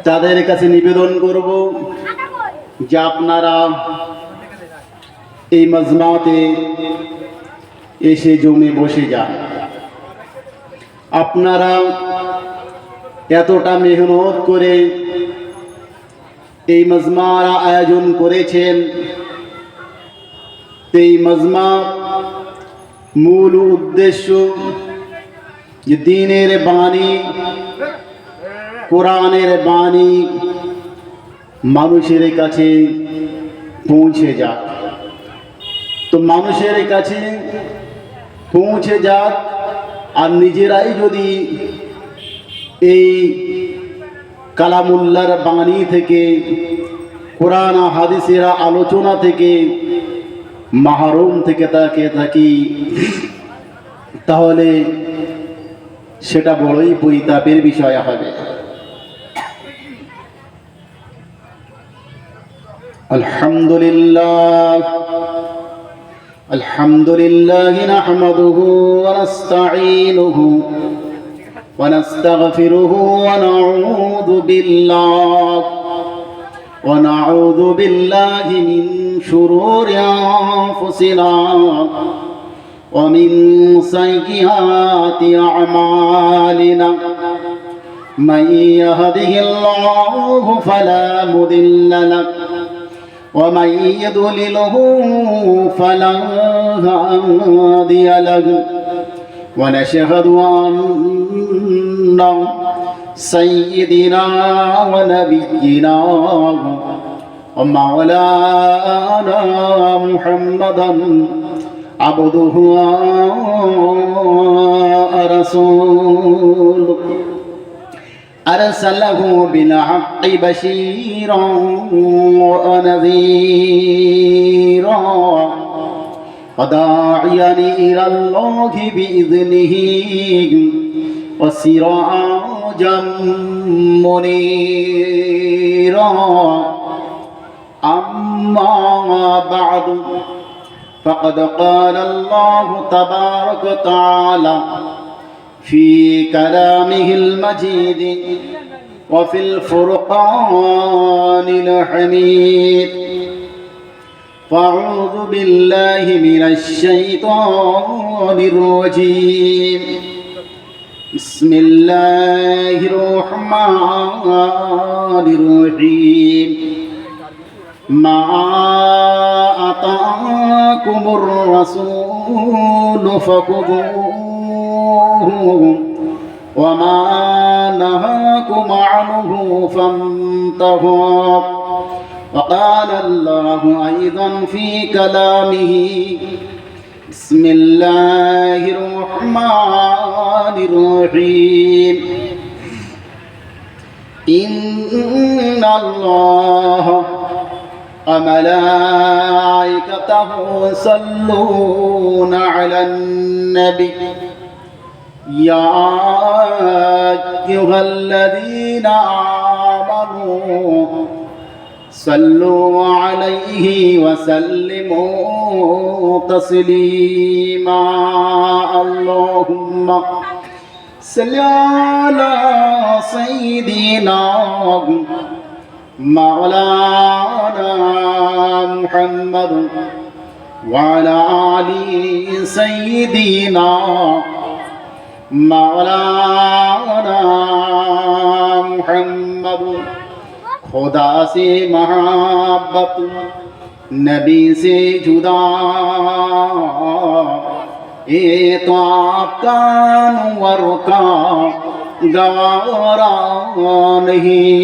তাদের কাছে নিবেদন করব যে আপনারা এই মজমাতে এসে জমে বসে যান। আপনারা এতটা মেহনত করে এই মজমার আয়োজন করেছেন। এই মজমা মূল উদ্দেশ্য যে দ্বীনের বাণী, কোরআনের বাণী মানুষের কাছে পৌঁছে যাক। তো মানুষের কাছে পৌঁছে যাক, আর নিজেরাই যদি এই কালামুল্লাহর বাণী থেকে, কোরআন হাদিসের আলোচনা থেকে মাহরুম থেকে থাকি, তাহলে সেটা বড়ই পরিতাপের বিষয় হবে। আলহামদুলিল্লাহ নাহমাদুহু ওয়া নাস্তাঈনুহু ওয়া নাস্তাগফিরুহু ওয়া নাউযু বিল্লাহি মিন শুরুরি আনফুসিনা ওয়া মিন সাইয়্যাতি আ'মালিনা মান ইয়াহদিহিল্লাহু ফালা মুদিল্লা লাহু ومن يضلله فلا هادي له ونشهد أن سيدنا ونبينا ومولانا محمدا عبده ورسوله أرسله بالحق بشيرا ونذيرا وداعيا إلى الله بإذنه وسراجا منيرا. أما بعد فقد قال الله تبارك وتعالى في كلامه المجيد وفي الفرقان الحميد. فأعوذ بالله من الشيطان الرجيم. بسم الله الرحمن الرحيم. ما أطاعكم الرسول فخذوه وما نهاكم عنه فانتهوا. وقال الله أيضا في كلامه بسم الله الرحمن الرحيم. إن الله وملائكته يصلون على النبي يا أيها الذين آمنوا صلوا عليه وسلموا تسليما. اللهم صل على سيدنا مولانا محمد وعلى آل سيدنا مولانا محمد. खुदा से मोहब्बत नबी से जुदा, ये तो आपका अनवर का गवारा नहीं.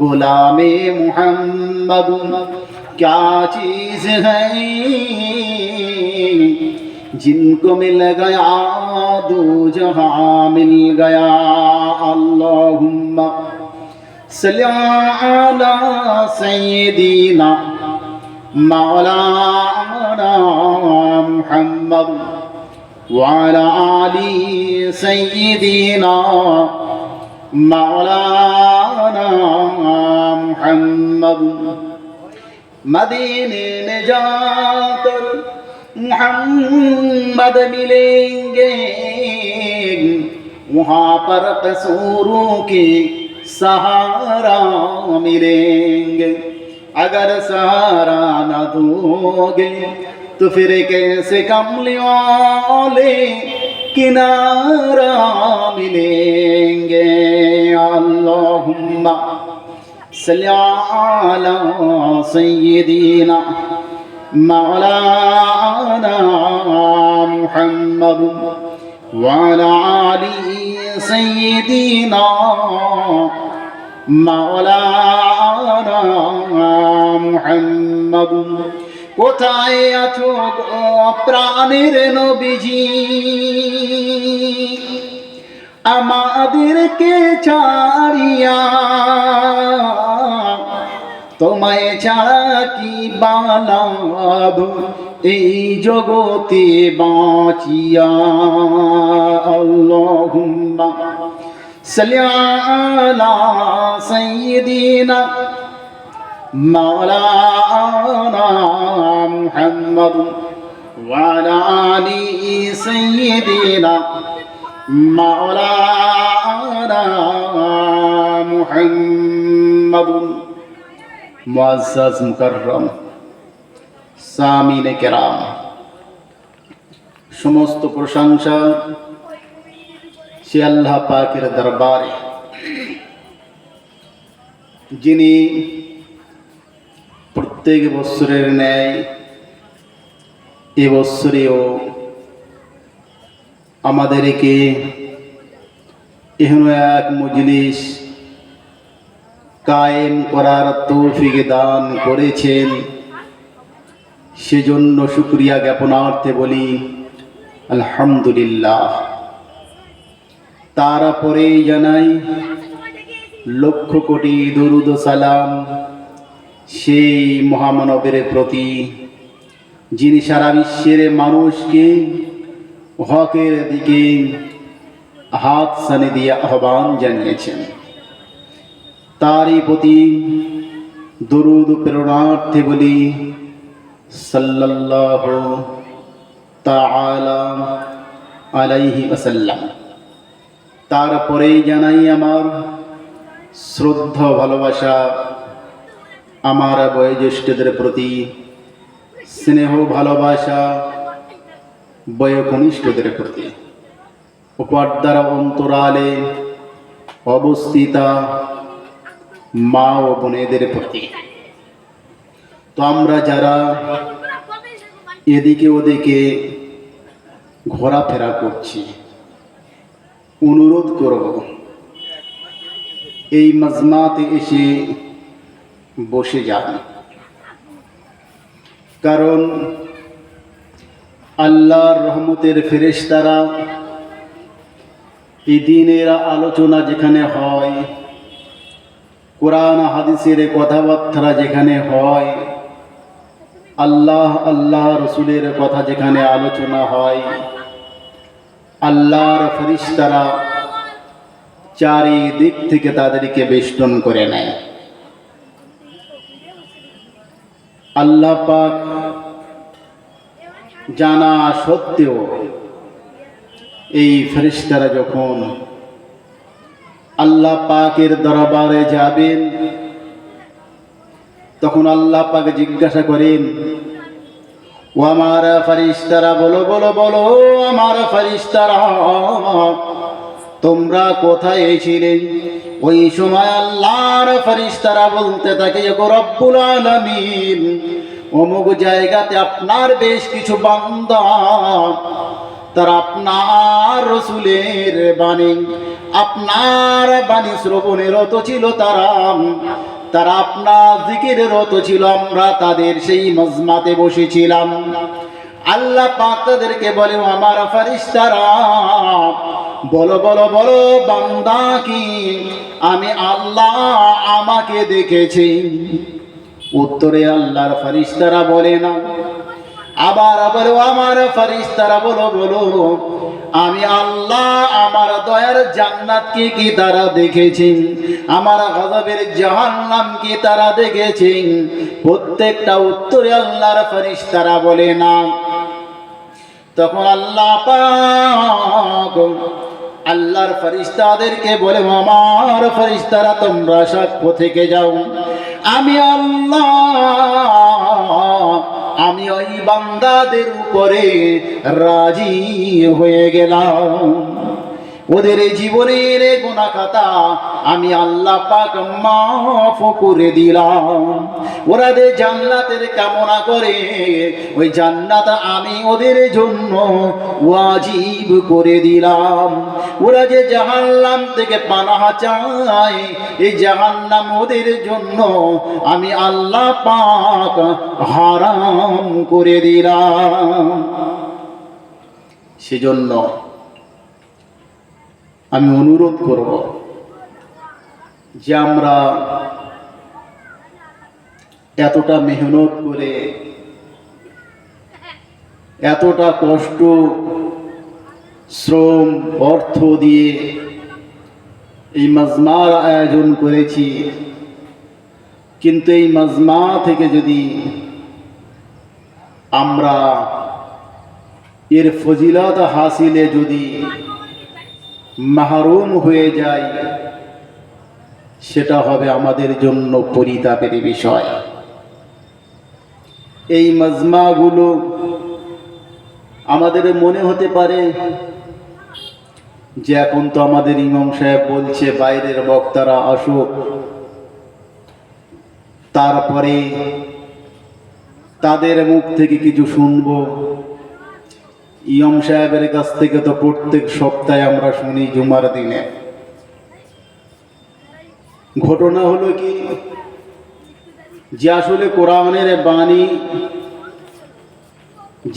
गुलामे मुहम्मद क्या चीज़ है जिनको मिल गया दो जहां मिल गया. अल्लाहुम्मा सल्ली अला सय्यिदिना मौलाना मुहम्मद व अला आलि सय्यिदिना मौलाना मुहम्मद. मदीने में जाकर मुहम्मद मिलेंगे वहाँ पर कसूरों के सहारा मिलेंगे। अगर सहारा न दोगे तो फिर कैसे कमले वाले किनारा मिलेंगे। अल्लाहुम्मा सल्ली अला सय्यिदीना मौलाना मुहम्मद व अला आलि सय्यिदीना मौलाना मुहम्मद। কোথায় আছো গো প্রাণের নবীজি, আমাদেরকে ছাড়িয়া, তোমায় ছাড়া কি বানাব এই জগতে বাঁচিয়া। আল্লাহুম্মা সাল্লি আলা সাইয়্যিদিনা মাওলানা মুহাম্মদ ওয়া আলা আলি সাইয়্যিদিনা মাওলানা মুহাম্মদ। মুআজ্জাজ মুকাররম সামিনে কেরাম, সমস্ত প্রশংসা সে আল্লাহ পাকের দরবারে, যিনি প্রত্যেক বৎসরের ন্যায় এবৎসরেও আমাদেরকে এহেন এক মজলিস কায়েম করার তৌফিক দান করেছেন। সেজন্য শুকরিয়া জ্ঞাপনার্থে বলি আলহামদুলিল্লাহ। তারপরে জানাই লক্ষ কোটি দরুদ ও সালাম সেই মহামানবের প্রতি, যিনি সারা বিশ্বের মানুষকে হকের দিকে হাত সানি দিয়ে আহ্বান জানিয়েছেন। তারই প্রতি দরুদ প্রেরণার্থে বলি সাল্লাল্লাহু তাআলা আলাইহি ওয়াসাল্লাম। তারপরেই জানাই আমার শ্রদ্ধা ভালোবাসা আমার বয়োজ্যেষ্ঠদের প্রতি, স্নেহ ভালোবাসা বয়োকনিষ্ঠদের প্রতি, পর্দার অন্তরালে অবস্থিতা মা ও বোনেদের প্রতি। তো আমরা যারা এদিকে ওদিকে ঘোরাফেরা করছি, অনুরোধ করব এই মাজমাতে এসে বসে যান। কারণ আল্লাহর রহমতের ফেরেশতারা এই দিনের আলোচনা যেখানে হয়, কোরআন হাদিসের কথাবার্তা যেখানে হয়, আল্লাহ আল্লাহ রসুলের কথা যেখানে আলোচনা হয়, আল্লাহর ফেরেশতারা চারিদিক থেকে তাদেরকে বেষ্টন করে নেয়। আল্লাহ পাক জানা সত্ত্বেও এই ফেরেশতারা যখন আল্লাহ পাকের দরবারে যাবেন, তখন আল্লাহ পাক জিজ্ঞাসা করেন, ও আমার ফেরেশতারা, বলো বলো বলো আমার ফেরেশতারা, তোমরা কোথায় ছিলে? ওই সময় আল্লাহর ফেরেশতারা বলতে থাকে, গো রব্বুল আলামিন, অমুক জায়গাতে আপনার বেশ কিছু বান্দা, তারা আপনার রসুলের বাণী, আপনার বাণী শ্রবণে রত ছিল, তারা আপনার জিকিরে রত ছিল, আমরা তাদের সেই মজমাতে বসেছিলাম। আল্লাহ পাক তাদেরকে বলে, আমার ফেরেশতারা, বলো বলো বলো বান্দা কি আমি আল্লাহ আমাকে দেখেছি? উত্তরে আল্লাহর ফেরেশতারা বলে না। আবার বলো, আমার ফেরেশতারা, বলো বলো আমি আল্লাহ আমার দয়ার জান্নাতকে কি তারা দেখেছি? আমার গজবের জাহান্নাম কি তারা দেখেছি? প্রত্যেকটা উত্তরে আল্লাহর ফেরেশতারা বলে না। তখন আল্লাহ পাক আল্লাহর ফেরেশতাদেরকে বলে, আমার ফেরেশতারা তোমরা সাক্ষ্য থেকে যাও, আমি আল্লাহ আমি ওই বান্দাদের উপরে রাজি হয়ে গেলাম। ওদের জীবনের গুনাহ খাতা আমি আল্লাহ পাক মাফ করে দিলাম। ওরা যে জান্নাতের কামনা করে, ওই জান্নাত আমি ওদের জন্য ওয়াজিব করে দিলাম। ওরা যে জাহান্নাম থেকে পানাহ চায়, এই জাহান্নাম ওদের জন্য আমি আল্লাহ পাক হারাম করে দিলাম। সেজন্য আমি অনুরোধ করব যে আমরা এতটা মেহনত করে, এতটা কষ্ট শ্রম অর্থ দিয়ে এই মাজমার আয়োজন করেছি, কিন্তু এই মাজমা থেকে যদি আমরা এর ফজিলত হাসিলে যদি মাহরুম হয়ে যায়, সেটা হবে আমাদের জন্য পরিতাপের বিষয়। এই মাজমাগুলো আমাদের মনে হতে পারে যে এখন তো আমাদের ইমাম সাহেব বলছে বাইরের বক্তারা আসুক, তারপরে তাদের মুখ থেকে কিছু শুনবো। ইমাম সাহেবের কাছ থেকে তো প্রত্যেক সপ্তাহে আমরা শুনি জুমার দিনে। ঘটনা হলো কি, যে আসলে কোরআনের বাণী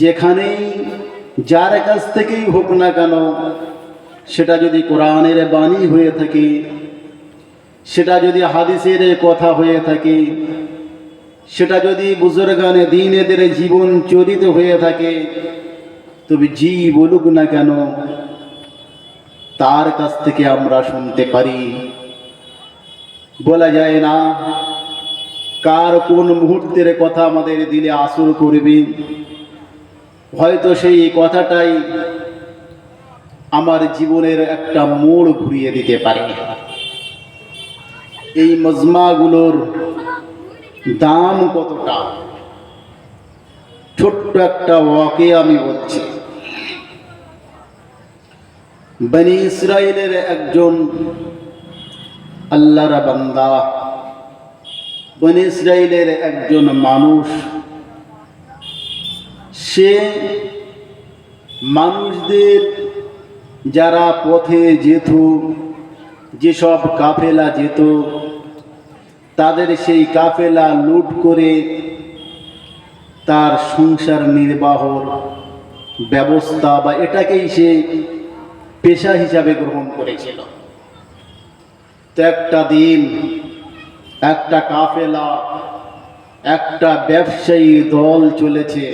যেখানেই যার কাছ থেকেই হোক না কেন, সেটা যদি কোরআনের বাণী হয়ে থাকে, সেটা যদি হাদিসের কথা হয়ে থাকে, সেটা যদি বুজুর্গানে দ্বীন এদের জীবন চরিত হয়ে থাকে, তবে জি বলুক না কেন তার কাছ থেকে আমরা শুনতে পারি। বলা যায় না কার কোন মুহূর্তের কথা আমাদের দিলে আসর করবে। হয়তো সেই কথাটাই আমার জীবনের একটা মোড় ঘুরিয়ে দিতে পারে। এই মজমাগুলোর দাম কতটা, ছোট্ট একটা ওয়াকে আমি বলছি। বনি ইসরাইলের একজন আল্লাহর বান্দা, বনি ইসরাইলের একজন মানুষ, সে মানুষদের যারা পথে যেত, যেসব কাফেলা যেত, তাদের সেই কাফেলা লুট করে তার সংসার নির্বাহর ব্যবস্থা বা এটাকেই সে পেশা হিসাবে গ্রহণ করেছিল। তো একটা দিন একটা কাফেলা, একটা ব্যবসায়ী দল চলেছে,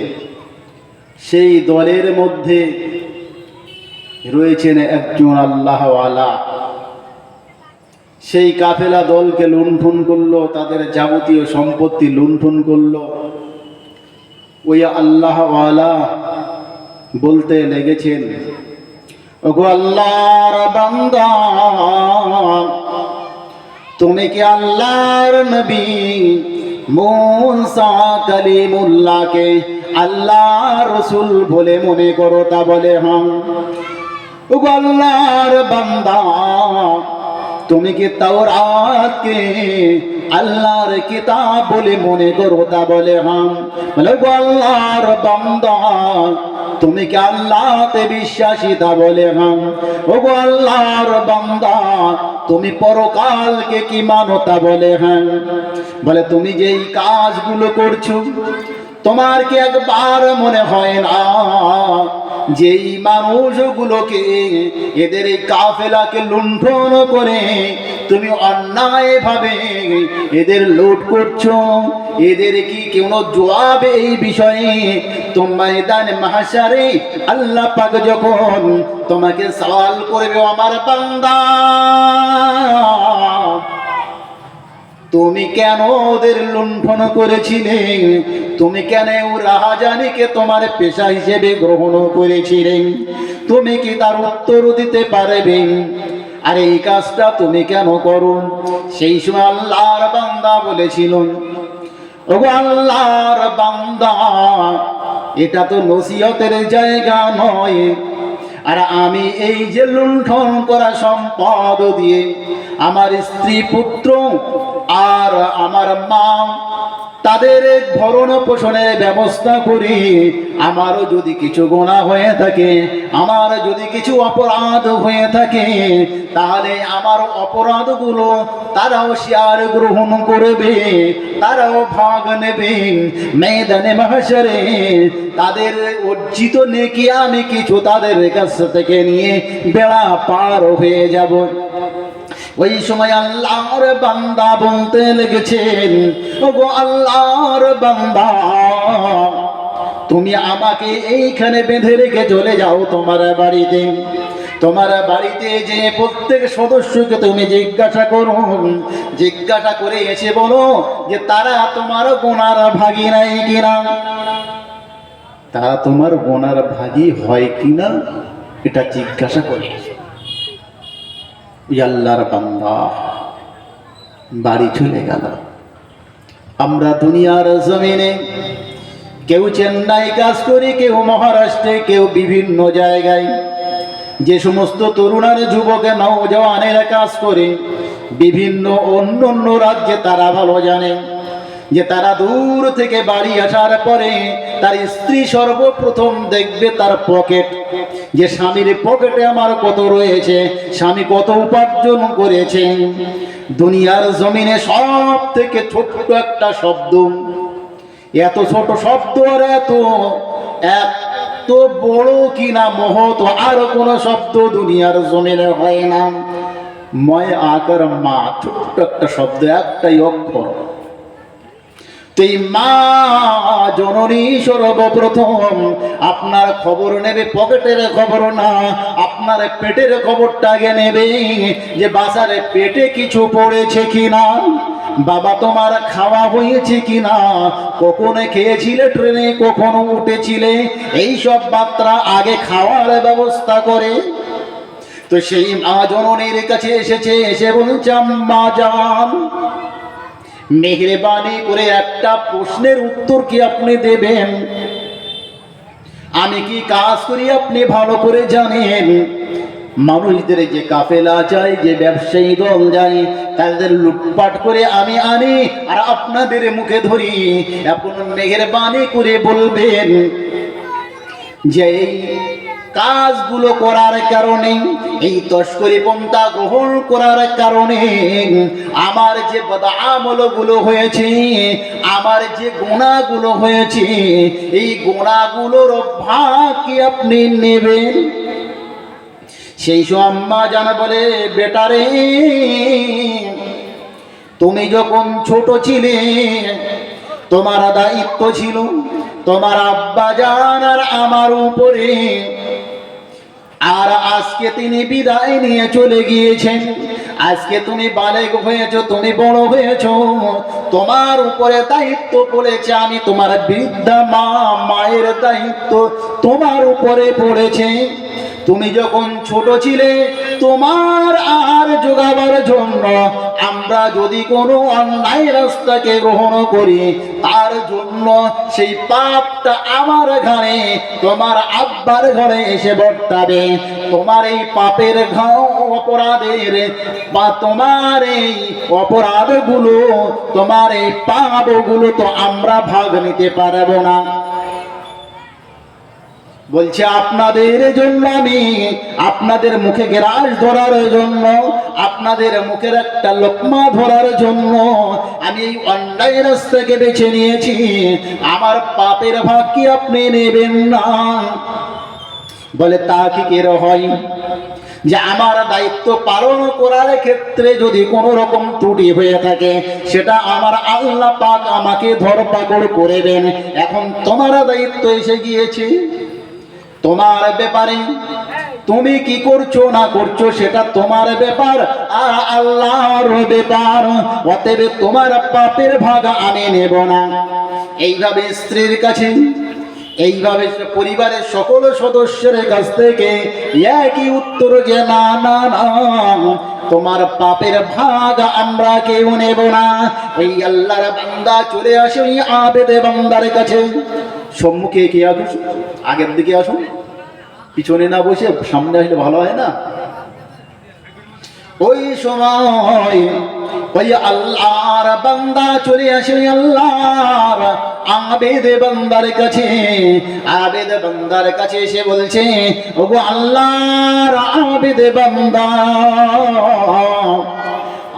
সেই দলের মধ্যে রয়েছেন একজন আল্লাহওয়ালা। সেই কাফেলা দলকে লুণ্ঠন করলো, তাদের যাবতীয় সম্পত্তি লুণ্ঠন করলো। ওই আল্লাহওয়ালা বলতে লেগেছেন, ওগো আল্লাহর বান্দা, তুমি কি আল্লাহর নবী মুসা কালিমুল্লাহকে আল্লাহর রাসূল বলে মনে করো? তা বলে হ্যাঁ। ওগো আল্লাহর বান্দা, তুমি কি তাওরাতকে আল্লাহর কিতাব বলে মনে করো? তা বলে হ্যাঁ। বলে ওগো আল্লাহর বান্দা, তুমি কি আল্লাহতে বিশ্বাসী? তা বলে হ্যাঁ। ওগো আল্লাহর বান্দা, তুমি পরকালকে কি মানো? তা বলে হ্যাঁ। বলে তুমি যেই কাজগুলো করছো, তোমার কি একবার মনে হয় না যেই মানুষগুলোকে, এদের এই কাফেলাকে লুণ্ঠন করে তুমি অন্যায়ভাবে এদের লুট করছো, এদের কি কোনো জবাব এই বিষয়ে তোমার ময়দানে মাহশারে আল্লাহ পাক যখন তোমাকে সওয়াল করবে, আমার বান্দা তুমি কেন ওদের লুণ্ঠন করেছিলে? তুমি কেন রাহাজানিকে তোমার পেশা হিসেবে গ্রহণ করেছিলে? তুমি কি তার উত্তর দিতে পারবে? আর এই কাজটা তুমি কেন করো? সেই সময় আল্লাহর বান্দা বলেছিল, ওগো আল্লাহর বান্দা, এটা তো নসিহতের জায়গা নয়। আর আমি এই যে লুণ্ঠন করা সম্পদ দিয়ে আমার স্ত্রী, পুত্র আর আমার মা, তাদের ভরণ পোষণের ব্যবস্থা করি, আমারও যদি কিছু গুনাহ হয়ে থাকে, আমার যদি কিছু অপরাধ হয়ে থাকে, তাহলে আমার অপরাধগুলো তারাও শেয়ার গ্রহণ করবে, তারাও ভাগ নেবে ময়দানে মাহশরে। তাদের অর্জিত নেকি আমি কিছু তাদের কাছ থেকে নিয়ে বেড়া পার হয়ে যাব। ওই সময় আল্লাহর বান্দা বলতে লেগেছেন, ওগো আল্লাহর বান্দা, তুমি আমাকে এইখানে বেঁধে রেখে চলে যাও তোমার বাড়িতে। তোমার বাড়িতে যে প্রত্যেক সদস্যকে তুমি জিজ্ঞাসা করো, জিজ্ঞাসা করে এসে বলো যে তারা তোমার গোনার ভাগী নাই কিনা, তারা তোমার গোনার ভাগী হয় কিনা, এটা জিজ্ঞাসা করে। আল্লাহর বান্দা বাড়ি চলে গেল। আমরা দুনিয়ার জমিনে কেউ চেন্নাই কাজ করি, কেউ মহারাষ্ট্রে, কেউ বিভিন্ন জায়গায়। যে সমস্ত তরুণার যুবকে নওজওয়ানেরা কাজ করে বিভিন্ন অন্য অন্য রাজ্যে, তারা ভালো জানে যে তারা দূর থেকে বাড়ি আসার পরে তার স্ত্রী সর্বপ্রথম দেখবে তার পকেট, যে স্বামীর পকেটে আমার কত রয়েছে, স্বামী কত উপার্জন করেছে। দুনিয়ার জমিনে সব থেকে ছোট্ট একটা শব্দ, এত ছোট শব্দ আর এত বড় কিনা মহৎ আর কোন শব্দ দুনিয়ার জমিনে হয় না। ময় আকার মা, ছোট্ট একটা শব্দ, একটাই অক্ষর। এই মা জননী সর্বপ্রথম আপনার খবর নেবে, পকেটের খবর না, আপনার পেটের খবরটা আগে নেবে, যে বাজারে পেটে কিছু পড়েছে কিনা, বাবা তোমার খাওয়া হয়েছে কিনা, কখন খেয়েছিলে, ট্রেনে কখনো উঠেছিলে, এই সব বার্তা আগে খাওয়ার ব্যবস্থা করে। তো সেই মা জননীর কাছে এসেছে, এসে বলছে, আম্মা জান, মেহেরবানি করে একটা প্রশ্নের উত্তর কি আপনি দেবেন? আমি কি কাজ করি আপনি ভালো করে জানেন। মানুষদের যে কাফেলা যায়, যে ব্যবসায়ী দল যায়, তাদের লুটপাট করে আমি আনি আর আপনাদের মুখে ধরি। এখন মেহেরবানি করে বলবেন যে এই কাজগুলো করার কারণে, এই তস্করি পন্থা গ্রহণ করার কারণে আমার যে বদআমলগুলো হয়েছে, আমার যে গুনাহগুলো হয়েছে, এই গুনাহগুলোর ভাগ কি আপনি নেবেন? সেই সব আম্মা জান বলে, বেটারে, তুমি যখন ছোট ছিলে তোমার দায়িত্ব ছিল তোমার আব্বা জান আর আমার উপরে, আর আজকে তিনি বিদায় নিয়ে চলে গিয়েছেন। আজকে তুমি বালেগ হয়েছো, তুমি বড় হয়েছো, তোমার উপরে দায়িত্ব পড়েছে, আমি তোমার বৃদ্ধা মা, মায়ের দায়িত্ব তোমার উপরে পড়েছে। তুমি যখন ছোট ছিলে, তোমার আর যোগাবার জন্য আমরা যদি কোনো অন্যায় রাস্তাকে গ্রহণ করি, তার জন্য সেই পাপটা আমার ঘরে, তোমার আব্বার ঘরে এসে বর্তাবে। তোমার এই পাপের অপরাধের বা তোমার এই অপরাধগুলো, তোমার এই পাপগুলো তো আমরা ভাগ নিতে পারবো না। বলছে আপনাদের জন্য, আমি আপনাদের মুখে গ্রাস ধরার জন্য, আপনাদের মুখের একটা লোকমা ধরার জন্য আমি এই অন্যায় রাস্তাকে বেছে নিয়েছি। আমার পাপের ভাগ কি আপনি নেবেন না? বলে তা কি কেন হয়? যে আমার দায়িত্ব পালন করার ক্ষেত্রে যদি কোনো রকম ত্রুটি হয়ে থাকে, সেটা আমার আল্লাহ পাক আমাকে ধরপাকড় করবেন। এখন তোমার দায়িত্ব এসে গিয়েছে, তোমার ব্যাপারে তুমি কি করছো না করছো সেটা তোমার ব্যাপার আর আল্লাহর ব্যাপার। অতএব তোমার পাপের ভাগ আমি নেব না। এইভাবে স্ত্রীর কাছে এইভাবে পরিবারের সকল সদস্যের কাছ থেকে একই উত্তর যে না না না, তোমার পাপের ভাগ আমরা কেউ নেব না। ওই আল্লাহর বান্দা চলে আসে ওই আবেদে বান্দার কাছে। সম্মুখে কে আসুন, আগের দিকে আসুন, পিছনে না বসে সামনে আসলে ভালো হয় না? ওই সময় ওই আল্লাহর বান্দা চলে আসে আল্লাহর আবেদ বান্দার কাছে। আবেদ বান্দার কাছে এসে বলছে, ওগো আল্লাহর আবেদ বান্দা,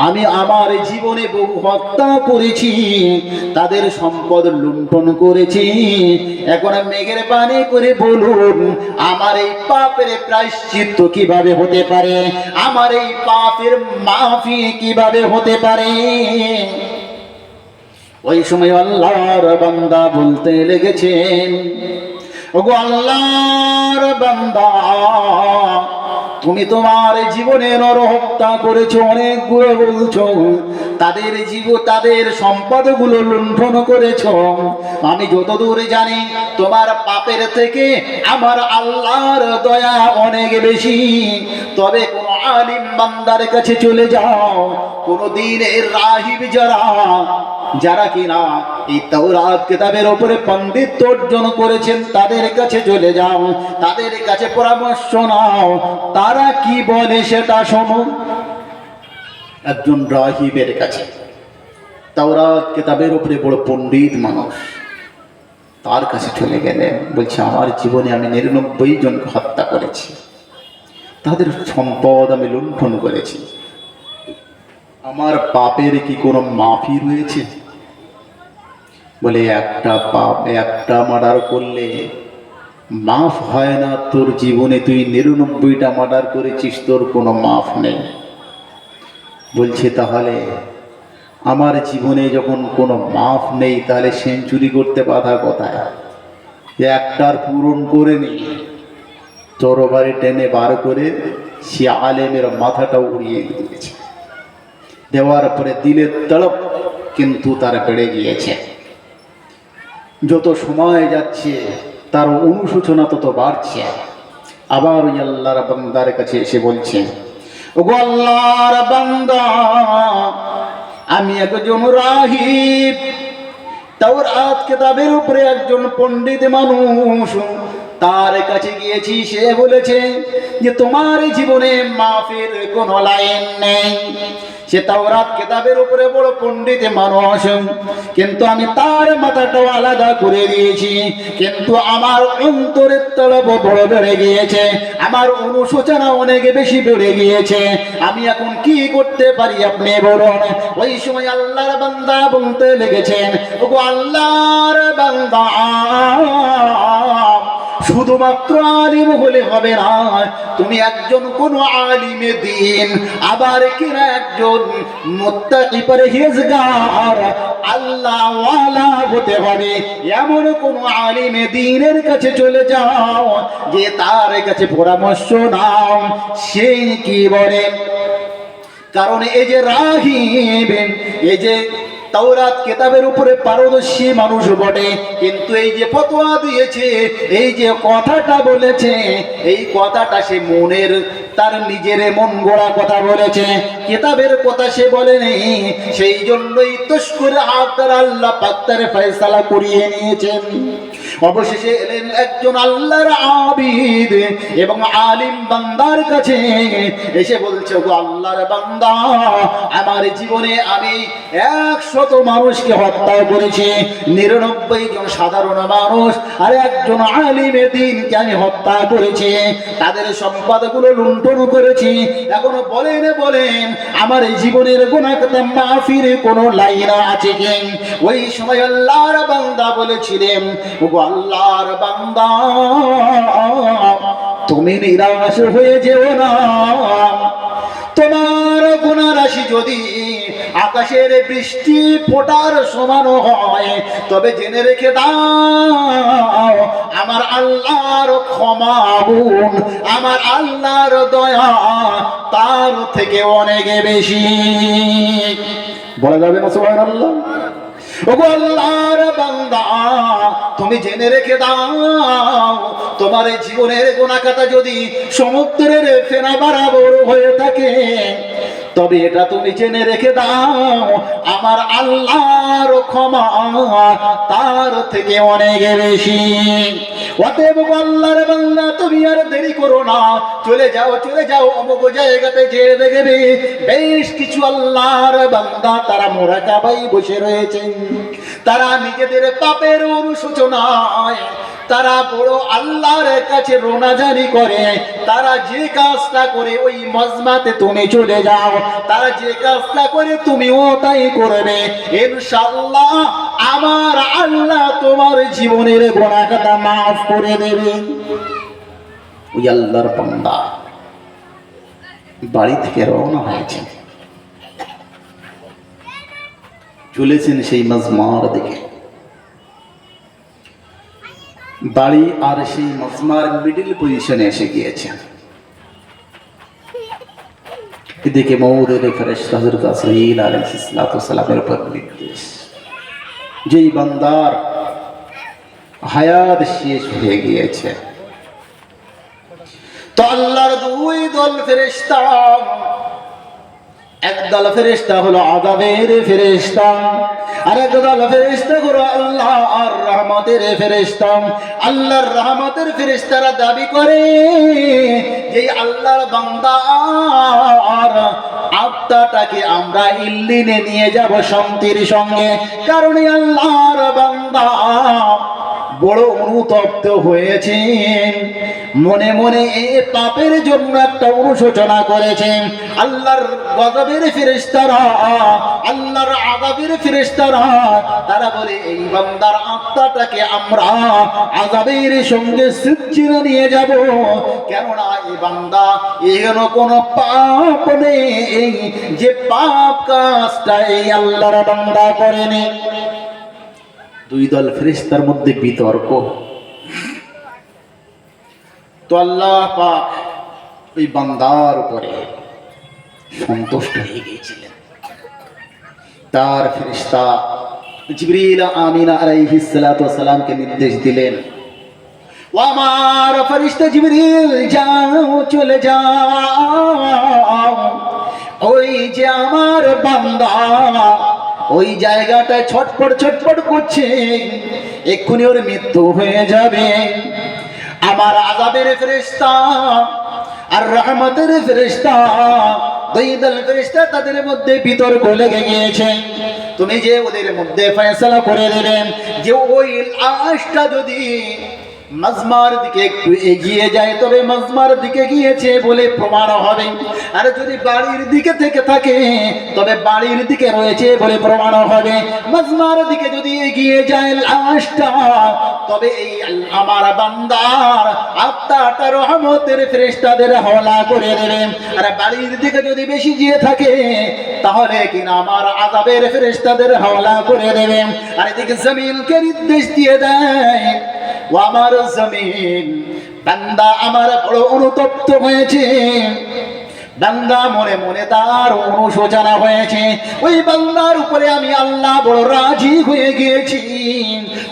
আমি আমার জীবনে বহু হত্যা করেছি, তাদের সম্পদ লুণ্ঠন করেছি। এখন মেঘের বাণী করে বলুন, আমার এই পাপের প্রায়শ্চিত্ত কিভাবে হতে পারে, আমার এই পাপের মাফি কিভাবে হতে পারে? ওই সময় আল্লাহর বান্দা বলতে লেগেছেন, ওগো আল্লাহর বান্দা, তুমি তোমার জীবনে নরহত্যা করেছো, অনেকগুলো বলছো, তাদের সম্পদগুলো লুণ্ঠন করেছো। আমি যতদূর জানি তোমার পাপের থেকে আমার আল্লাহর দয়া অনেক বেশি। তবে কোন আলিম বান্দার কাছে চলে যাও, কোন দ্বীনের রাহিব যারা কিনা এই তাওরাত কিতাবের উপরে পণ্ডিত্য অর্জন করেছেন, তাদের কাছে চলে যাও, তাদের কাছে পরামর্শ নাও, তারা কি বলে সেটা শোনো। একজন রাহিবের কাছে, তাওরাত কিতাবের উপরে বড় পণ্ডিত মানুষ, তার কাছে চলে গেলেন। বলছে, আমার জীবনে আমি 99 জনকে হত্যা করেছি, তাদের সম্পদ আমি লুণ্ঠন করেছি, আমার পাপের কি কোনো মাফি রয়েছে? বলে, একটা মার্ডার করলে মাফ হয় না তোর জীবনে, তুই 99টা মার্ডার করেছিস, তোর কোনো মাফ নেই। বলছে, তাহলে আমার জীবনে যখন কোনো মাফ নেই, তাহলে সেঞ্চুরি করতে বাধা কোথায়? একটার পূরণ করে নি, তরবারি টেনে বার করে সে আলেমের মাথাটা উড়িয়ে দিয়েছে। দেওয়ার পরে দিলের তড়প কিন্তু তার বেড়ে গিয়েছে। যত সময় যাচ্ছে তার অনুশোচনা তত বাড়ছে। আবার ওই আল্লাহর বান্দার কাছে এসে বলছে, ওগো আল্লাহর বান্দা, আমি একজন রাহিব, তাওরাত কিতাবের উপরে একজন পণ্ডিত মানুষ, তার কাছে গিয়েছি। সে বলেছে যে তোমার জীবনে মাফের কোনো লাইন নেই। সে তাওরাত কিতাবের উপরে বড় পণ্ডিত মানুষ, কিন্তু আমি তার মাথাটাও আলাদা করে দিয়েছি। কিন্তু আমার অন্তরের তলব বড় বেড়ে গিয়েছে, আমার অনুশোচনা অনেক বেশি বেড়ে গিয়েছে। আমি এখন কি করতে পারি আপনি বলুন? ওই সময় আল্লাহর বান্দা বলতে লেগেছেন, ওগো আল্লাহর বান্দা, শুধুমাত্র আলিম হলে হবে না, তুমি একজন কোন আলিমে দ্বীন, আবার কিনা একজন মুত্তাকি পরহেজগার আল্লাহ ওয়ালা হতে হবে। এমন কোন আলিমে দ্বীনের কাছে চলে যাও, যে তার কাছে পরামর্শ নাও, সে কি বলে। কারণ এই যে রাহিব, এই যে তাওরাত কিতাবের উপরে পারদর্শী মানুষ বটে, কিন্তু এই যে ফতোয়া দিয়েছে, এই যে কথাটা বলেছে, এই কথাটা সে মনের, তার নিজের মন গড়া কথা বলেছে, কিতাবের কথা সে বলেনি। সেই জন্যই তস করে আপনার আল্লাহ পাক তার ফয়সালা করিয়ে নিয়েছেন। অবশেষে এলেন একজন আল্লাহর আবিদ এবং আলিম বান্দার কাছে। এসে বলছে, গো আল্লাহর বান্দা, আমার জীবনে আমি 100 মানুষকে হত্যা করেছি, 99 জন সাধারণ মানুষ আর একজন আলিমে দ্বীনকে আমি হত্যা করেছি, তাদের সম্পদগুলো লুণ্ঠন করেছি। এখনো বলেন আমার এই জীবনের গুনাহ মাফির কোনো লাইন আছে কি? ওই সময় আল্লাহর বান্দা বলেছিলেন, ওগো আল্লাহর বান্দা, তুমি নিরাশ হয়ে যেও না। তোমার গুনাহ রাশি যদি আকাশের বৃষ্টি ফোটার সমান হয়, তবে জেনে রেখে দাও, আমার আল্লাহর ক্ষমা গুণ, আমার আল্লাহর দয়া তার থেকে অনেক বেশি। বলা যাবে না সুবহানাল্লাহ? ওগো আল্লাহর বান্দা, তুমি জেনে রেখে দাও, তোমার এই জীবনের গুনাহ খাতা যদি সমুদ্রের ফেনা বরাবর হয়ে থাকে, তবে এটা তুমি জেনে রেখে দাও, আমার আল্লাহর ক্ষমা তার থেকে অনেক বেশি। অতএব আল্লাহর বান্দা, তুমি আর দেরি করো না, চলে যাও অমুক জায়গাতে যেয়ে দেখবে বেশ কিছু আল্লাহর বান্দা তারা মুরাকাবায় বসে রয়েছে। তারা নিজেদের পাপের অনুশোচনায় তারা বড় আল্লাহর কাছে রোনাজারি করে। তারা যে কাজটা করে ওই মজমাতে তুমি চলে যাও, তারা যে কাজটা করে তুমিও তাই করবে, ইনশাআল্লাহ আমার আল্লাহ তোমার জীবনের গুনাহ খাতা মাফ করে দেবেন। ওই আল্লাহর বান্দা বাড়ি থেকে রওনা হয়েছে, চলেছেন সেই মজমার দিকে। বাড়ি আর সেই মজমার মিডিল পজিশনে এসে গিয়েছেন। এদিকে মওদের ফেরেশতা হযরত আজরাইল আলাইহিস সালামের উপর নির্দেশ, যেই বান্দার হায়াত শেষ হয়ে গিয়েছে, তো আল্লাহর দুই দল ফেরেশতা, একদল ফেরেশতা হলো আযাবের ফেরেশতা, আর একদল ফেরেশতা হলো আল্লাহর রহমতের ফেরেশতা। আল্লাহর রহমতের ফেরেশতারা দাবি করে যে আল্লাহর বান্দার আত্মাটাকে আমরা ইল্লিনে নিয়ে যাব শান্তির সঙ্গে, কারণ আল্লাহর বান্দা বড় অনুতপ্ত হয়েছেন, মনে মনে এই পাপের জন্য একটা অনুশোচনা করেছেন। আল্লাহর গজবের ফেরেশতারা, আল্লাহর আযাবের ফেরেশতারা তারা বলে এই বান্দার আত্মাটাকে আমরা আযাবের সঙ্গে সিজ্জিনে নিয়ে যাব, কেননা এই বান্দা এর কোনো পাপ নেই, যে পাপ কাজটা এই আল্লাহর বান্দা করেনি। দুই দল ফেরেশতার মধ্যে বিতর্ক। তো আল্লাহ পাক ওই বান্দার উপরে সন্তুষ্ট হয়ে গিয়েছিলেন। তার ফেরেশতা জিবরিল আমিন আলাইহিস সালাতু ওয়াস সালামকে নির্দেশ দিলেন, ও আমার ফেরেশতা জিবরিল, যাও, চলে যাও, ওই যে আমার বান্দা ওই জায়গাটায় ছটফট করছে, এক্ষুনি ওর মৃত্যু হয়ে যাবে। আমার আযাবের ফেরেশতা আর রহমতের ফেরেশতা, দুই দল ফেরেশতা, তাদের মধ্যে বিতর্ক লেগে গিয়েছে। তুমি যে ওদের মধ্যে ফয়সালা করে দিলেন যে ওই লাশটা যদি মজমার দিকে একটু এগিয়ে যায় তবে মজমার দিকে গিয়েছে বলে প্রমাণ হবে, আর যদি বাড়ির দিকে থেকে থাকে তবে বাড়ির দিকে রয়েছে বলে প্রমাণ হবে। মজমার দিকে যদি এগিয়ে যায় লাশটা, তবে এই আমার বান্দার আত্মাটা রহমতের ফেরেশতাদের হাওলা করে দেবে, আর বাড়ির দিকে যদি বেশি গিয়ে থাকে তাহলে কিনা আমার আযাবের ফেরেশতাদের হাওলা করে দেবে। আর এদিকে জমিনকে নির্দেশ দিয়ে দেয়, ও আমার জমিন, বান্দা আমার বড় অনুতপ্ত হয়েছে, বান্দা মনে মনে তার অনুশোচনা হয়েছে, ওই বান্দার উপরে আমি আল্লাহ বড় রাজি হয়ে গিয়েছি।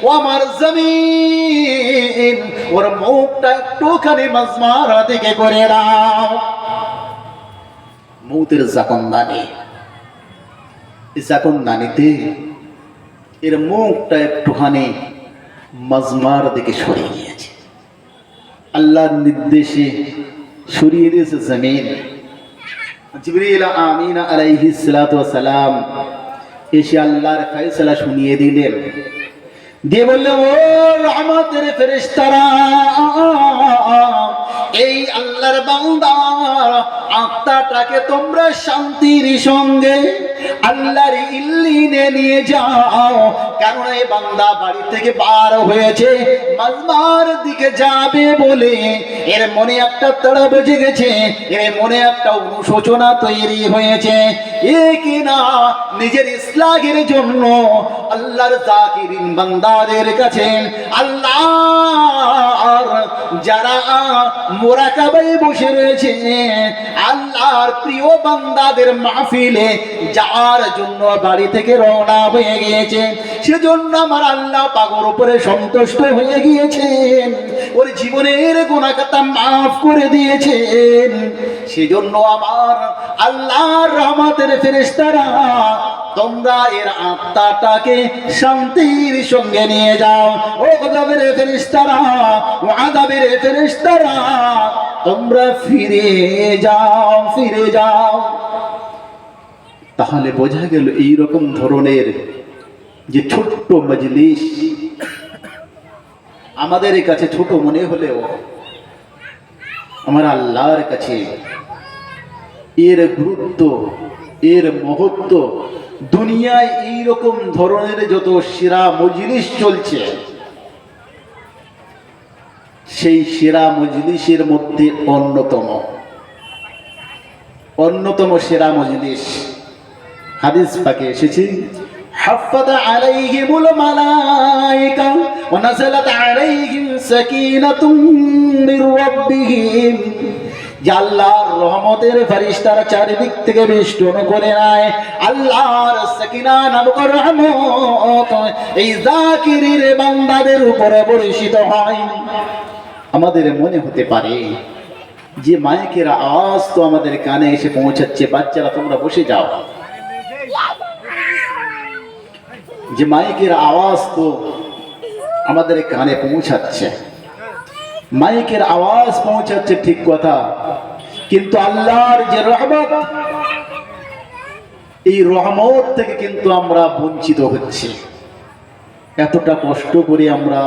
ও আমার জমিন, ওর মুখটা একটুখানি মজমার দিকে করে দাও। মৌতের জাকন্দানিতে এর মুখটা একটুখানি মজমার দিকে সরিয়ে গিয়েছে, আল্লাহর নির্দেশে সরিয়ে দিয়েছে জমিন। জিবরিল আমিন আলাইহিস সালাতু ওয়াস সালাম এসে আল্লাহর ফয়সালা শুনিয়ে দিলেন, দিয়ে বললেন, ও রহমতের ফেরেশতারা, এই আল্লাহর বান্দার আত্মাটাকে তোমরা শান্তির সঙ্গে আল্লাহর ইল্লিনে নিয়ে যাও, কারণ এই বান্দা বাড়ি থেকে বার হয়েছে মজমার দিকে যাবে বলে এর মনে একটা তাড়া বেজে গেছে, এর মনে একটা অনুশোচনা তৈরি হয়েছে। এ কিনা নিজের ইসলাহের জন্য আল্লাহর জাকিরিন বান্দাদের কাছে আল্লাহর যারা মুরাকাবায় বসে রয়েছে আল্লাহর প্রিয় বান্দাদের মাহফিলে যাওয়ার জন্য বাড়ি থেকে রওনা হয়ে গিয়েছে, সেজন্য আমার আল্লাহ পাকের উপরে সন্তুষ্ট হয়ে গিয়েছেন, ওর জীবনের গুনাহ খাতা মাফ করে দিয়েছেন। সেজন্য আমার আল্লাহর রহমতের ফেরেশতারা তোমরা এর আত্মাটাকে শান্তির সঙ্গে নিয়ে যাও। ও গজবের ফেরেশতারা, ও আযাবের ফেরেশতারা, তোমরা ফিরে যাও, ফিরে যাও। তাহলে বোঝা গেল এই রকম ধরনের যে ছোট্ট মজলিস আমাদের কাছে ছোট মনে হলেও আমার আল্লাহর কাছে এর গুরুত্ব, এর মহত্ব, দুনিয়ায় এইরকম ধরনের যত সেরা মজলিস চলছে সেই সেরা মজলিসের মধ্যে অন্যতম সেরা মজলিস হাদিস পাকে এসেছে, حفت عليهم الملائكة ونزلت عليهم سكينة من ربهم। আল্লাহর রহমতের ফেরেশতারা চারিদিক থেকে বেষ্টন করে নেয়, আল্লাহর সাকিনা নামক রহমত এই যাকিরের বান্দাদের উপরে বর্ষিত হয়। আমাদের মনে হতে পারে যে মাইকের আওয়াজ তো আমাদের কানে এসে পৌঁছাচ্ছে, বাচ্চারা তোমরা বসে যাও, যে মাইকের আওয়াজ তো আমাদের কানে পৌঁছাচ্ছে, মাইকের আওয়াজ পৌঁছাচ্ছে ঠিক কথা, কিন্তু আল্লাহর যে রহমত, এই রহমত থেকে কিন্তু আমরা বঞ্চিত হচ্ছি। এতটা কষ্ট করে আমরা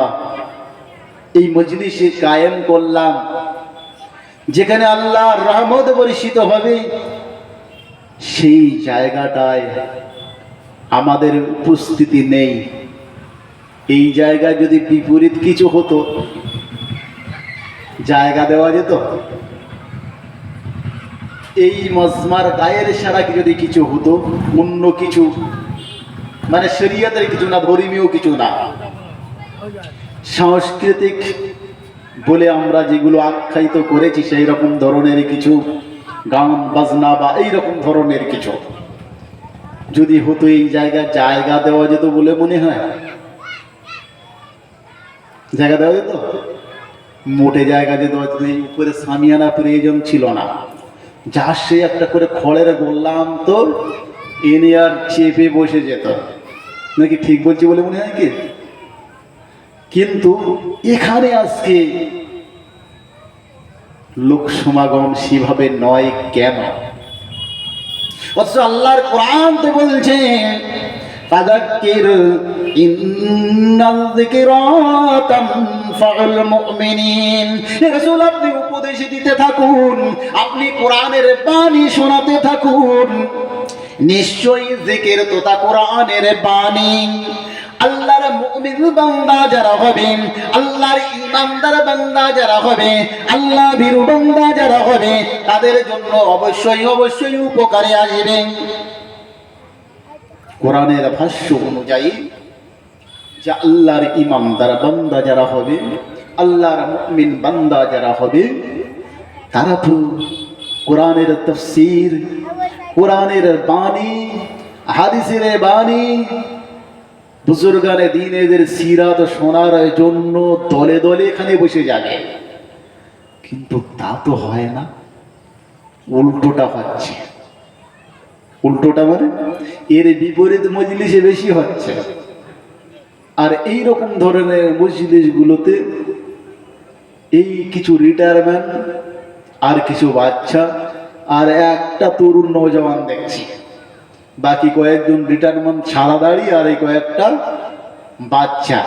এই মজলিসে কায়েম করলাম যেখানে আল্লাহর রহমত বর্ষিত হবে, সেই জায়গাটায় আমাদের উপস্থিতি নেই। এই জায়গায় যদি বিপরীত কিছু হতো জায়গা দেওয়া যেত, এই মজমার গায়ের সারা যদি কিছু হতো, অন্য কিছু মানে শরীয়তের কিছু না, ধর্মীয় কিছু না, সাংস্কৃতিক বলে আমরা যেগুলো আখ্যায়িত করেছি সেই রকম ধরনের কিছু গান বাজনা বা এইরকম ধরনের কিছু যদি হতো, এই জায়গায় জায়গা দেওয়া যেত বলে মনে হয়? জায়গা দেওয়া যেত? মোটে জায়গা যেত, উপরে সামিয়ানা প্রয়োজন ছিল না, যা সে একটা করে খড়ের গোল্লাম তো এনে আর চেপে বসে যেত, নাকি ঠিক বলছি বলে মনে হয় কি? কিন্তু এখানে আজকে লোক সমাগম সেভাবে নয় কেন? অথচ আল্লাহর কোরআন তো বলছে ফাযাক্কির ইন্নাল যিকরা তানফাউল মুমিনিন। হে রাসূল, আপনি উপদেশ দিতে থাকুন, আপনি কোরআনের বাণী শোনাতে থাকুন, নিশ্চয়ই জিকির তো তা কোরআনের বাণী আল্লাহর মুমিন বান্দা যারা হবে, আল্লাহর ঈমানদার বান্দা যারা হবে, আল্লাহ ভীরু বান্দা যারা হবে, তাদের জন্য অবশ্যই অবশ্যই উপকারে আসবে। কোরআনের ভাষ্য অনুযায়ী যে আল্লাহর ঈমানদার বান্দা যারা হবে, আল্লাহর মুমিন বান্দা যারা হবে, তারা তো কোরআনের তাফসীর, কোরআনের বাণী, হাদিসের বাণী, বুজুর্গানে দ্বীন এদের সিরাত শোনার জন্য দলে দলে এখানে বসে যাবে। কিন্তু তা তো হয় না, উল্টোটা হচ্ছে। উল্টোটা মানে এর বিপরীত মজলিসে বেশি হচ্ছে। আর এই রকম ধরনের মজলিসগুলোতে এই কিছু রিটায়ারমেন্ট আর কিছু বাচ্চা আর একটা তরুণ নওজওয়ান দেখছি, বাকি কয়েকজন রিটায়ারমেন্ট ছাড়া দাঁড়িয়ে আর এই কয়েকটা বাচ্চা,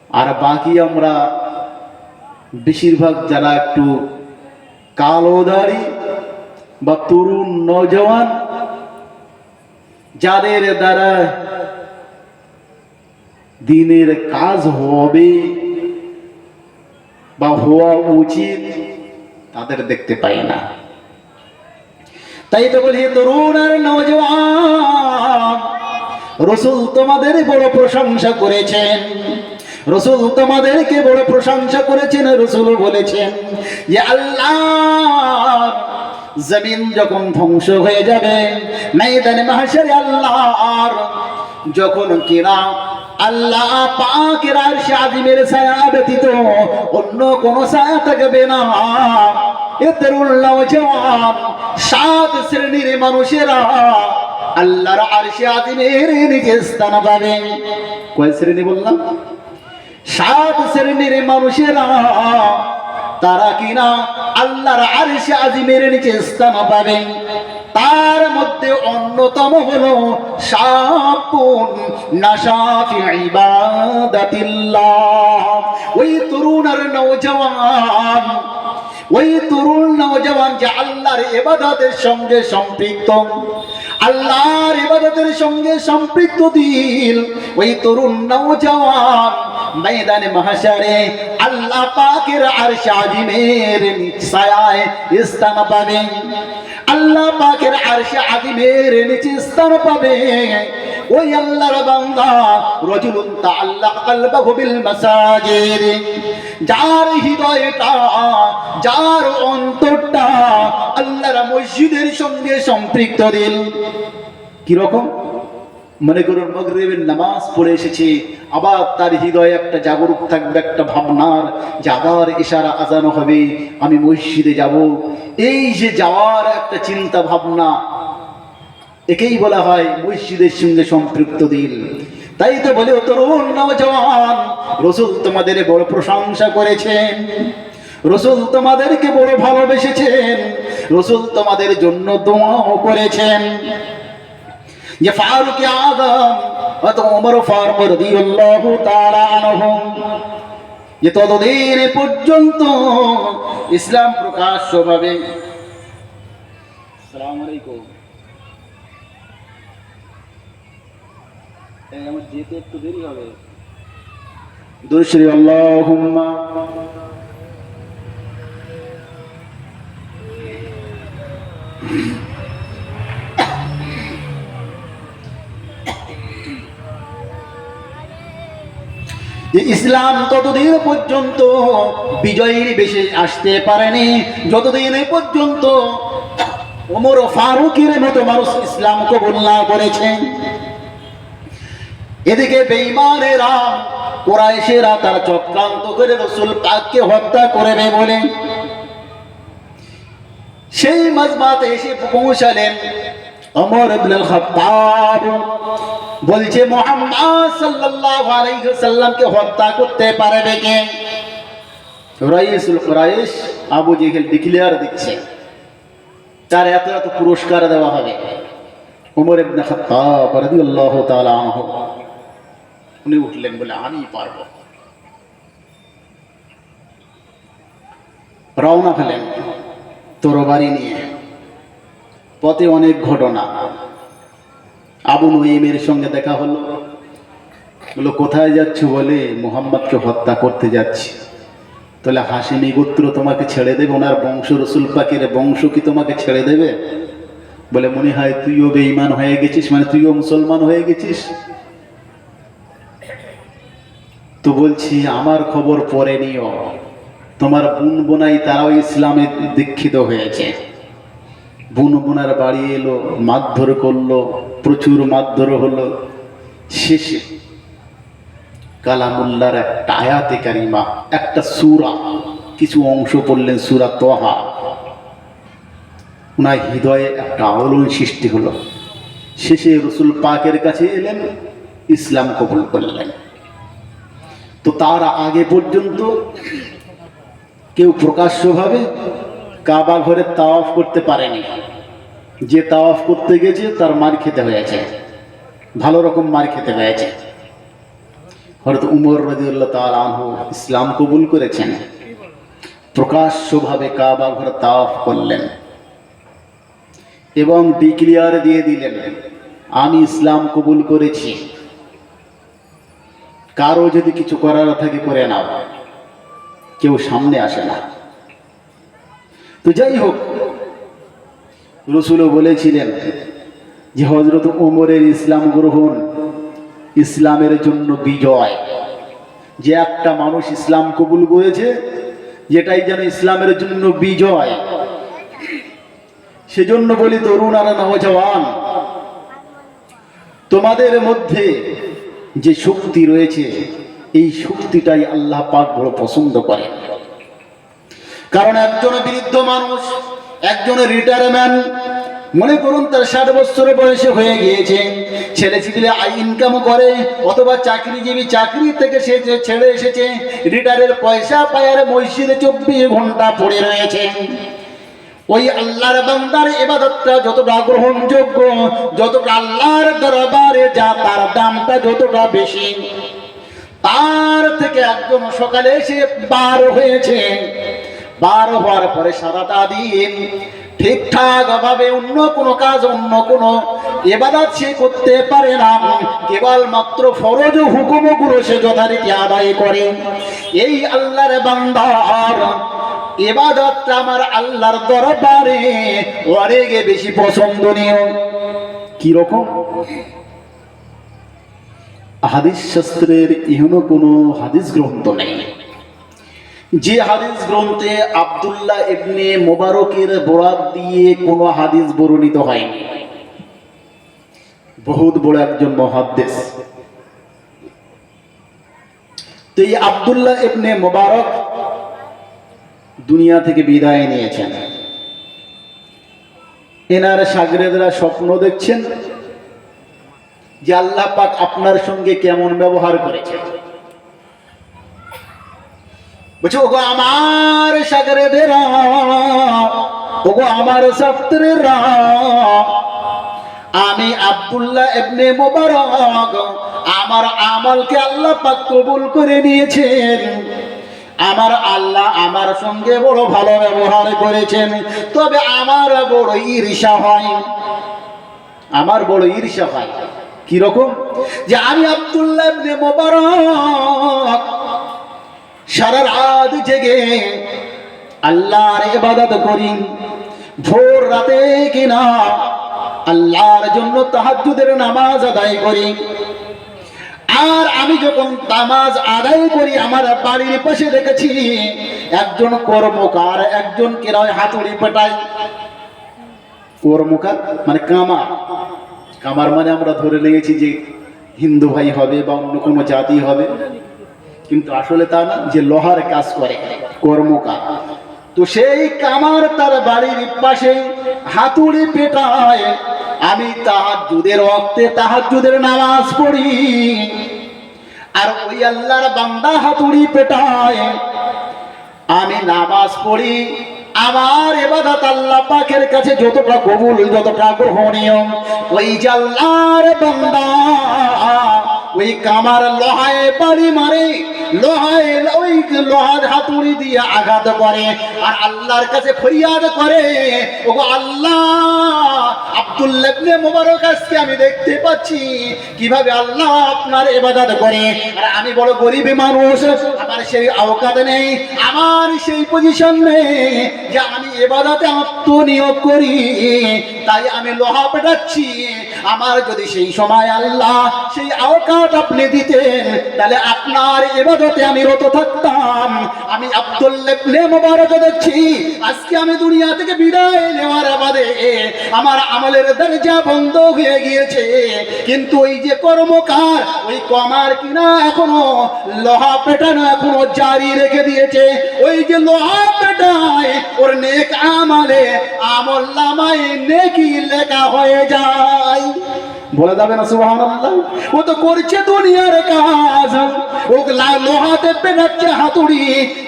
আর বাকি আমরা বেশিরভাগ যারা একটু কালো দাড়ি বা তরুণ নওজওয়ান, যাদের দ্বারা দিনের কাজ হবে বা হওয়া উচিত, তাদের দেখতে পাই না। তাই তো বলি, তরুণ আর নওজওয়ান, রাসূল তোমাদের বড় প্রশংসা করেছেন। রাসূল তোমাদেরকে বড় প্রশংসা করেছেন। রাসূল বলেছেন যে আল্লাহ জমিন যখন ধ্বংস হয়ে যাবে, ময়দানে মাহশারে আল্লাহর যখন কিনা আল্লাহ পাকের আরশে আজিমের ছায়া ব্যতীত অন্য কোন ছায়া থাকবে না, এতেরুল নওজওয়ান 7 শ্রেণীর মানুষেরা আল্লাহর আরশে আজিমের নিচে স্থান পাবে। কয় শ্রেণী বললাম? 7 শ্রেণীর মানুষেরা তারা কিনা আল্লাহর আরশে আজিমের নিচে স্থান পাবে। তার মধ্যে অন্যতম হলো শাপুন নাশা ফি ইবাদাতিল্লাহ, ওই তরুণ আর নওজওয়ান, ওই তরুণ নওজওয়ান যে আল্লাহর ইবাদতের সঙ্গে সম্পৃক্ত, আল্লাহর ইবাদতের সঙ্গে সম্পৃক্ত দিল, ওই তরুণ নওজওয়ান ময়দানে মাহশারে আল্লাহ পাকের আরশে আজিমের ছায়ায় স্থান পাবে। আল্লাহ পাকের আরশে আজিমের নিচে স্থান পাবে ওই আল্লাহর বান্দা রাজুলুন তাআল্লাক কলবহু বিল মাসাজিদ, যার হৃদয়টা, যার অন্তরটা আল্লাহর মসজিদের সঙ্গে সম্পৃক্ত দিল। কি রকম? মনে করুন মাগরিবের নামাজ পড়ে এসেছে, আবার তার হৃদয়ে একটা জাগরুক থাকবে, একটা ভাবনার যে আবার ইশারা আজান হবে, আমি মসজিদে যাব। এই যে যাওয়ার একটা চিন্তা ভাবনা, একেই বলা হয় মসজিদের সঙ্গে সম্পৃক্ত দিল। তাই তো বলে তরুণ নওজওয়ান, রাসূল তোমাদের বড় প্রশংসা করেছেন, রাসূল তোমাদেরকে বড় ভালোবেসেছেন, রাসূল তোমাদের জন্য দোয়াও করেছেন। যে ফারুক আযম অত ওমর ফারুক রাদিয়াল্লাহু তাআলা আনহু, যে ততদিন পর্যন্ত ইসলাম প্রকাশ্যভাবে, আসসালামু আলাইকুম, আমার যেতে একটু দেরি হবে, দুরুদ আল্লাহুম্মা যে ইসলাম ততদিন পর্যন্ত বিজয়ীর বেশে আসতে পারেনি যতদিন পর্যন্ত ওমর ফারুকের মতো মানুষ ইসলাম কবুল না করেছেন। এদিকে বেঈমানেরা, কুরাইশেরা তার চক্রান্ত করে রাসূল পাককে হত্যা করবে বলে সেই মজমাতে এসে পৌঁছালেন। ওমর ইবনে আল খাত্তাব বলছে মুহাম্মদ সাল্লাল্লাহু আলাইহি ওয়াসাল্লামকে হত্যা করতে পারবে কে? রাইসুল কুরাইশ আবু জেহেল ডিক্লেয়ার দিচ্ছে, তার এত এত পুরস্কার দেওয়া হবে। ওমর ইবনে খাত্তাব রাদিয়াল্লাহু তাআলা আনহু উনি উঠলেন, বলে আমি পারবো। রওনা হলেন তরবারি নিয়ে। পথে অনেক ঘটনা। আবু নঈমের সঙ্গে দেখা হলো, বললো কোথায় যাচ্ছ? বলে মুহাম্মদকে হত্যা করতে যাচ্ছি। তাহলে হাশিমি গোত্র তোমাকে ছেড়ে দেবে? ওনার বংশ, রাসূল পাকের বংশ কি তোমাকে ছেড়ে দেবে? বলে মনে হয় তুইও বেঈমান হয়ে গেছিস, মানে তুইও মুসলমান হয়ে গেছিস। তো বলছি আমার খবর পরে নিও, তোমার বোন বোনাই তারাও ইসলামে দীক্ষিত হয়েছে। বোন বোনার বাড়ি এলো, মারধর করলো, প্রচুর মারধর হলো। শেষে কালামুল্লাহর একটা আয়াতে কারিমা, একটা সূরা, কিছু অংশ পড়লেন, সূরা তাহা। ওনার হৃদয়ে একটা আলোড়ন সৃষ্টি হলো। শেষে রাসূল পাকের কাছে এলেন, ইসলাম কবুল করলেন। তো তার আগে পর্যন্ত কেউ প্রকাশ্যভাবে কাবা ঘরে তাওয়াফ করতে পারেনি। যে তাওয়াফ করতে গেছে তার মার খেতে হয়েছে, ভালো রকম মার খেতে হয়েছে। হযরত উমর রাদিয়াল্লাহু তাআলা আনহু ইসলাম কবুল করেছেন, প্রকাশ্যভাবে কাবা ঘরে তাওয়াফ করলেন এবং ডিক্লেয়ার দিয়ে দিলেন, আমি ইসলাম কবুল করেছি, কারো যদি কিছু করার থাকে করে নাও। কেউ সামনে আসে না। তো যাই হোক, রাসূলও বলেছিলেন যে হযরত ওমরের ইসলাম গ্রহণ ইসলামের জন্য বিজয়। যে একটা মানুষ ইসলাম কবুল করেছে, যেটাই যেন ইসলামের জন্য বিজয়। সেজন্য বলি তরুণ আর নওজওয়ান, তোমাদের মধ্যে যে শক্তি রয়েছে এই শক্তিটাই আল্লাহ পাক বড় পছন্দ করেন। কারণ একজন বৃদ্ধ মানুষ, একজন রিটায়ারমেন্ট, মনে করুন তার 60 বছর বয়সে হয়ে গিয়েছে, ছেলে ছেলে ইনকাম করে অথবা চাকরিজীবী, চাকরি থেকে সে ছেড়ে এসেছে, রিটায়ারের পয়সা পায় আর মসজিদে 24 ঘন্টা পড়ে রয়েছে। ওই আল্লাহর বান্দার ইবাদতটা যতটা গ্রহণযোগ্য, যতটা আল্লাহর দরবারে যা তার দামটা যতটা বেশি, তার থেকে একজন সকালে এসে বার হয়েছে, বার হওয়ার পরে সারাটা দিন ঠিকঠাক ভাবে অন্য কোনো কাজ, অন্য কোনো ইবাদত সে করতে পারে না, কেবলমাত্র ফরজ হুকুমগুলো সে যথারীতি আদায় করে। এই আল্লাহর বান্দার ইবাদতটা আমার আল্লাহর দরবারে অনেক বেশি পছন্দনীয়। কি রকম? হাদিস শাস্ত্রের ইহনো কোনো হাদিস গ্রন্থ নেই যে হাদিস গ্রন্থে আব্দুল্লাহ ইবনে মুবারকের বরাত দিয়ে কোনো হাদিস বর্ণিত হয়নি। বহুত বড় একজন মুহাদ্দিস। তো এই আব্দুল্লাহ ইবনে মুবারক দুনিয়া থেকে বিদায় নিয়েছেন। এনার শাগরেদরা স্বপ্ন দেখছেন যে আল্লাহ পাক আপনার সঙ্গে কেমন ব্যবহার করেছে। বলছে, ওগো আমার শাগরেদেরা, ওগো আমার ছাত্রেরা, আমি আব্দুল্লাহ ইবনে মুবারক, আমার আমলকে আল্লাহ পাক কবুল করে নিয়েছেন। আমার আল্লাহ আমার সঙ্গে বড় ভালো ব্যবহার করেছেন। তবে আমার বড় ঈর্ষা হয়, আমার বড় ঈর্ষা হয়। কি রকম? যে আমি আব্দুল্লাহ ইবনে মুবারক সারা রাত জেগে আল্লাহর ইবাদত করি, ভোর রাতে কিনা আল্লাহর জন্য তাহাজ্জুদের নামাজ আদায় করি। আর আমি যখন নামাজ আদায় করি, আমার বাড়ির পাশে দেখেছি একজন কর্মকার, একজন কেরায় হাতুড়ি পেটায়। কর্মকার মানে কামার। কামার মানে আমরা ধরে নিয়েছি যে হিন্দু ভাই হবে বা অন্য কোনো জাতি হবে, কিন্তু আসলে তা না, যে লোহার কাজ করে কর্মকার। তো সেই কামার তার বাড়ির পাশে হাতুড়ি পেটায়, আমি তাহাজ্জুদের ওয়াক্তে তাহাজ্জুদের নামাজ পড়ি, আর ওই আল্লাহর বান্দা হাতুড়ি পেটায়, আমি নামাজ পড়ি। আমার ইবাদত আল্লাহ পাকের কাছে যতটা কবুল, যতটা গ্রহণীয়, ওই যে আল্লাহর বান্দা ওই কামার লোহায় বাড়ি মারে, লোহায় ওই লোহার হাতুড়ি দিয়ে আঘাত করে আর আল্লাহর কাছে ফরিয়াদ করে, ওগো আল্লাহ, আব্দুল্লাহ ইবনে মুবারক আজকে আমি দেখতে পাচ্ছি কিভাবে আল্লাহ আপনার ইবাদত করে, আর আমি বড় গরিব মানুষ, আমার সেই আওকাত নেই, আমার সেই পজিশন নেই যে আমি ইবাদতে আত্মনিয়োগ করি, তাই আমি লোহা পেটাচ্ছি। আমার যদি সেই সময় আল্লাহ সেই আওকাত আপনি দিতেন, তাহলে আপনার ইবাদতে আমি রত থাকতাম। আমি আব্দুল্লাহ ইবনে মুবারক দেখছি আজকে আমি দুনিয়া থেকে বিদায় নেওয়ার বাদে আমার আমলের দরজা বন্ধ হয়ে গিয়েছে, কিন্তু ওই যে কর্মকার, ওই কমার কিনা এখনো লোহা পেটানো এখনো জারি রেখে দিয়েছে। ওই যে লোহা পেটায় ওর নেক আমলে আমল নামায় নেকি লেখা হয়ে যায়। বলে যাবে না সুবহানাল্লাহ? ও তো করছে দুনিয়ার কাজ, ও লোহাতে পেটাচ্ছে হাতুড়ি,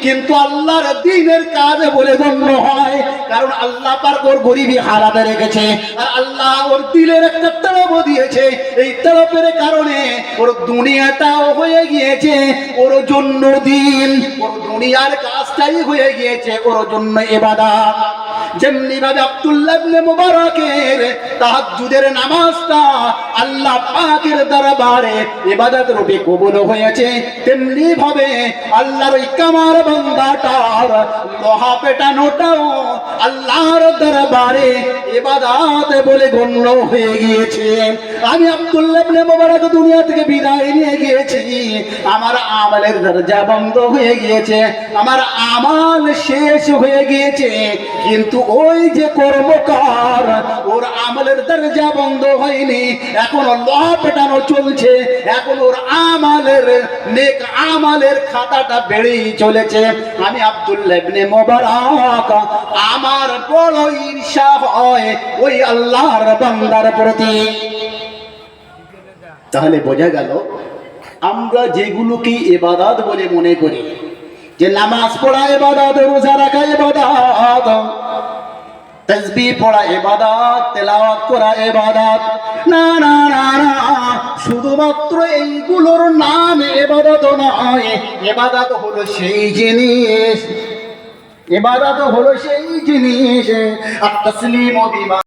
কিন্তু আল্লাহর দ্বীনের কাজ বলে গণ্য হয়। কারণ আল্লাহ পাক ওর গরিবী হালাতে রেখেছে, আর আল্লাহ ওর দিলের একটা তলব দিয়েছে। এই তলবের কারণে ওর দুনিয়াটাও হয়ে গিয়েছে ওর জন্য দিন, ওর দুনিয়ার কাজটাই হয়ে গিয়েছে ওর জন্য ইবাদত। যেমনি ভাবে আব্দুল্লাহ ইবনে মুবারকের তাহাজ্জুদের নামাজটা আল্লাহ পাকের দরবারে ইবাদত রূপে কবুল হয়েছে, তেমনি ভাবে আল্লাহর ওই কামার বান্দাটার লোহা পেটানোটাও আল্লাহর দরবারে ইবাদত বলে গণ্য হয়ে গিয়েছে। আমি আব্দুল্লাহ ইবনে মুবারক দুনিয়া থেকে বিদায় নিয়ে গিয়েছি, আমার আমলের দরজা বন্ধ হয়ে গিয়েছে, আমার আমাল শেষ হয়ে গিয়েছে, কিন্তু ওই যে কর্মকার ওর আমলের দরজা বন্ধ হয়নি, এখন লোহা পেটানো চলছে, এখন ওর আমালের নেক আমালের খাতাটা বেড়েই চলেছে। আমি আব্দুল্লাহ ইবনে মুবারক আমার বড় ঈর্ষা হয় ওই আল্লাহর বান্দার প্রতি। তাহলে বোঝা গেল আমরা যেগুলোকে ইবাদত বলে মনে করি, যে নামাজ পড়া ইবাদত, রোজা রাখা ইবাদত, তাসবিহ পড়া ইবাদত, তেলাওয়াত করা ইবাদত, না না না না, শুধুমাত্র এইগুলোর নাম ইবাদত নয়। ইবাদত হলো সেই জিনিস, ইবাদত হলো সেই জিনিস আত-তাসলিমু বিমা